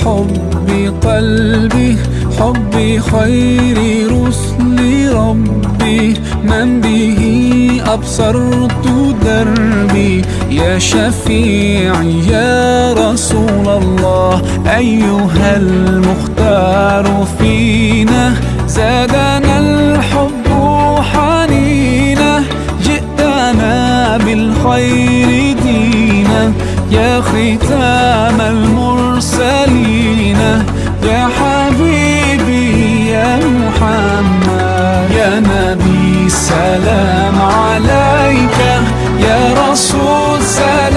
حب قلبي، حب خير رسل ربي، من به أبصرت دربي. يا شفيعي يا رسول الله، أيها المختار فينا، زادنا الحب حنينا، جئتنا بالخير دينا. يا ختام المرسلين، يا حبيبي يا محمد، يا نبي سلام عليك، يا رسول سلام